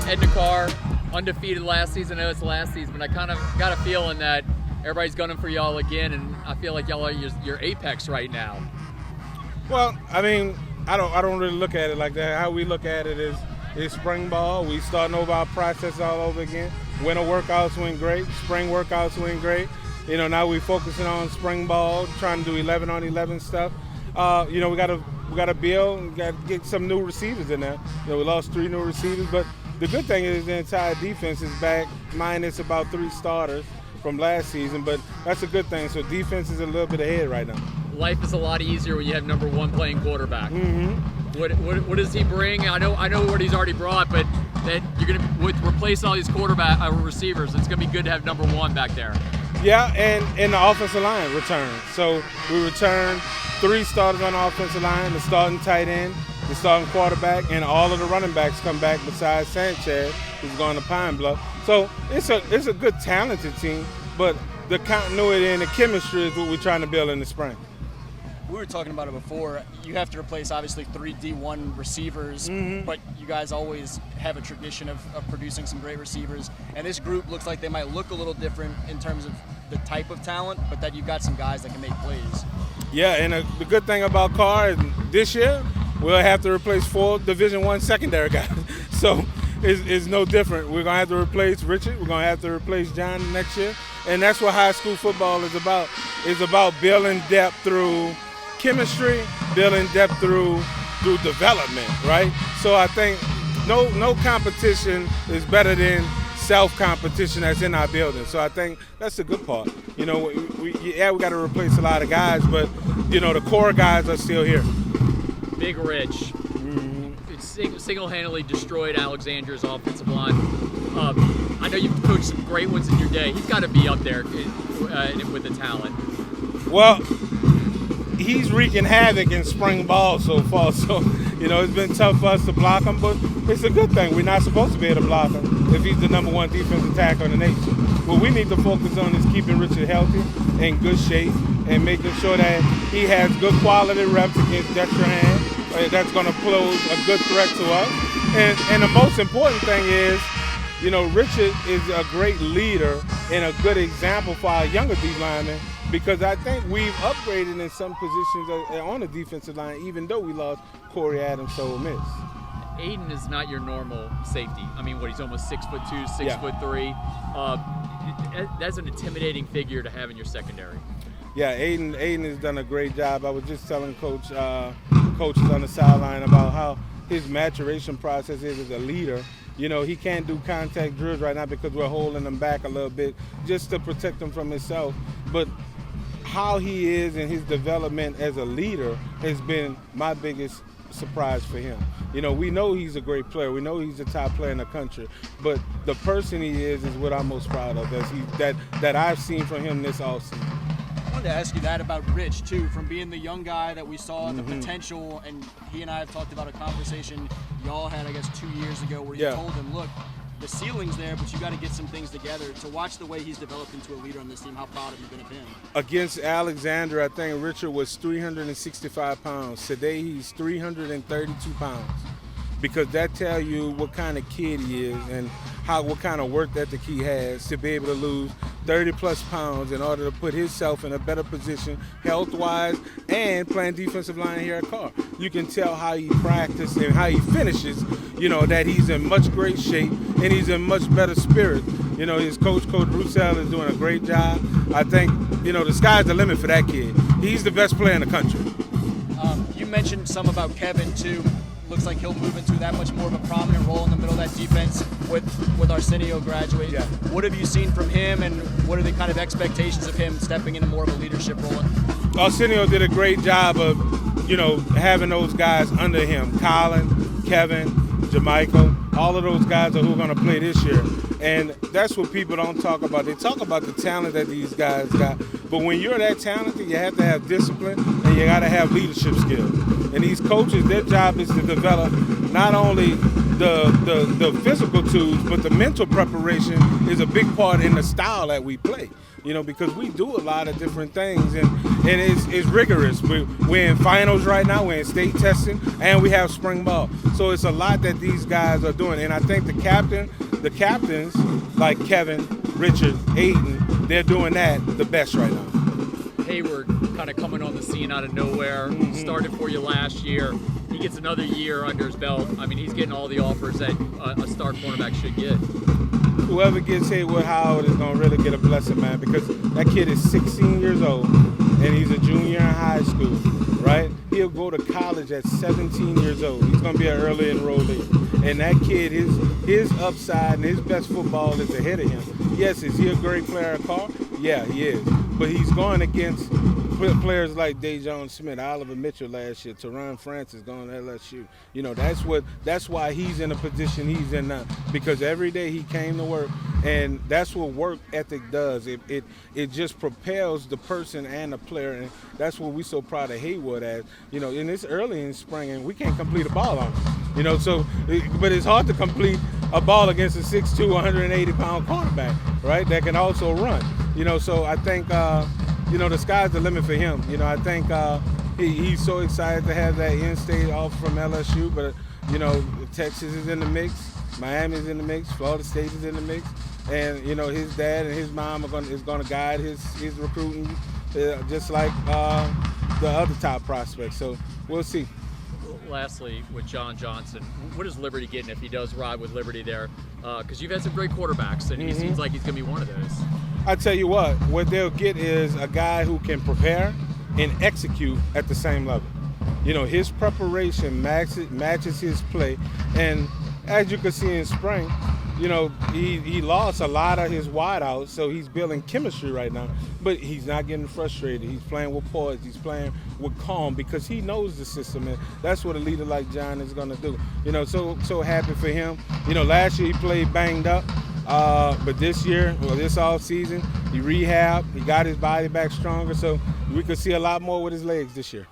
Edna Karr, undefeated last season. I know it's the last season, but I kind of got a feeling that everybody's gunning for y'all again, and I feel like y'all are your apex right now. Well, I mean, I don't really look at it like that. How we look at it is spring ball. We starting over our process all over again. Winter workouts went great. Spring workouts went great. You know, now we're focusing on spring ball, trying to do 11-on-11 stuff. You know, we got to build and got to get some new receivers in there. You know, we lost 3 new receivers, but the good thing is the entire defense is back, minus about 3 starters from last season, but that's a good thing. So defense is a little bit ahead right now. Life is a lot easier when you have number 1 playing quarterback. Mm-hmm. What does he bring? I know what he's already brought, but that you're gonna replace all these receivers. It's gonna be good to have number 1 back there. Yeah, and the offensive line returned. So we returned 3 starters on the offensive line: the starting tight end, the starting quarterback, and all of the running backs come back besides Sanchez, who's going to Pine Bluff. So it's a good, talented team, but the continuity and the chemistry is what we're trying to build in the spring. We were talking about it before. You have to replace, obviously, 3 D1 receivers, but you guys always have a tradition of producing some great receivers. And this group looks like they might look a little different in terms of the type of talent, but that you've got some guys that can make plays. Yeah, and the good thing about Carr is this year, we'll have to replace 4 Division I secondary guys. So it's no different. We're going to have to replace Richard. We're going to have to replace John next year. And that's what high school football is about. It's about building depth through chemistry, building depth through development, right? So I think no competition is better than self-competition that's in our building. So I think that's the good part. You know, we got to replace a lot of guys, but, you know, the core guys are still here. Big Rich. Single-handedly destroyed Alexandria's offensive line. I know you've coached some great ones in your day. He's got to be up there with the talent. Well, he's wreaking havoc in spring ball so far, so, you know, it's been tough for us to block him, but it's a good thing. We're not supposed to be able to block him if he's the number 1 defensive tackle in the nation. What we need to focus on is keeping Richard healthy, in good shape, and making sure that he has good quality reps against Destrehan. That's going to pose a good threat to us. And the most important thing is, you know, Richard is a great leader and a good example for our younger D linemen, because I think we've upgraded in some positions on the defensive line, even though we lost Corey Adams to Ole Miss. Aiden is not your normal safety. I mean, he's almost 6'2", 6'3". That's an intimidating figure to have in your secondary. Yeah, Aiden has done a great job. I was just telling coaches on the sideline about how his maturation process is as a leader. You know, he can't do contact drills right now because we're holding him back a little bit just to protect him from himself. But how he is in his development as a leader has been my biggest surprise for him. You know, we know he's a great player. We know he's a top player in the country. But the person he is what I'm most proud of that I've seen from him this offseason. I wanted to ask you that about Rich, too, from being the young guy that we saw, the potential, and he and I have talked about a conversation y'all had, I guess, 2 years ago where you told him, look, the ceiling's there, but you got to get some things together. To watch the way he's developed into a leader on this team, how proud have you been of him? Against Alexander, I think Richard was 365 pounds. Today he's 332 pounds. Because that tells you what kind of kid he is and what kind of work ethic he has to be able to lose 30-plus pounds in order to put himself in a better position health-wise and playing defensive line here at Carr. You can tell how he practices and how he finishes, you know, that he's in much great shape and he's in much better spirit. You know, his coach Roussel, is doing a great job. I think, you know, the sky's the limit for that kid. He's the best player in the country. You mentioned some about Kevin, too. Looks like he'll move into that much more of a prominent role in the middle of that defense with Arsenio graduating. Yeah. What have you seen from him, and what are the kind of expectations of him stepping into more of a leadership role? Arsenio did a great job of, you know, having those guys under him. Colin, Kevin, Jamaica, all of those guys are who are going to play this year. And that's what people don't talk about. They talk about the talent that these guys got. But when you're that talented, you have to have discipline and you got to have leadership skills. And these coaches, their job is to develop not only the physical tools, but the mental preparation is a big part in the style that we play. because we do a lot of different things, and it's rigorous. We're in finals right now, we're in state testing, and we have spring ball. So it's a lot that these guys are doing, and I think the captains like Kevin, Richard, Aiden, they're doing that the best right now. Hayward kind of coming on the scene out of nowhere, started for you last year. He gets another year under his belt. I mean, he's getting all the offers that a star cornerback should get. Whoever gets Hayward Howard is going to really get a blessing, man, because that kid is 16 years old, and he's a junior in high school, right? He'll go to college at 17 years old. He's going to be an early enrollee. And that kid, his upside and his best football is ahead of him. Yes, is he a great player at Carr? Yeah, he is. But he's going against players like Dejon Smith, Oliver Mitchell last year, Teron Francis going to LSU. That's why he's in the position he's in now, because every day he came to work, and that's what work ethic does. It just propels the person and the player, and that's what we're so proud of Hayward as. And it's early in spring, and we can't complete a ball on him. But it's hard to complete a ball against a 6'2", 180-pound cornerback, right? That can also run. So I think the sky's the limit for him. I think he's so excited to have that in-state offer from LSU, but Texas is in the mix, Miami's in the mix, Florida State is in the mix, and his dad and his mom is going to guide his recruiting, just like the other top prospects. So we'll see. Lastly, with John Johnson, what is Liberty getting if he does ride with Liberty there? Because you've had some great quarterbacks, and he seems like he's going to be one of those. I tell you what they'll get is a guy who can prepare and execute at the same level. His preparation matches his play, and as you can see in spring, he lost a lot of his wideouts, so he's building chemistry right now. But he's not getting frustrated. He's playing with poise. He's playing with calm because he knows the system, and that's what a leader like John is going to do. So happy for him. Last year he played banged up, but this year, this off season, he rehabbed. He got his body back stronger, so we could see a lot more with his legs this year.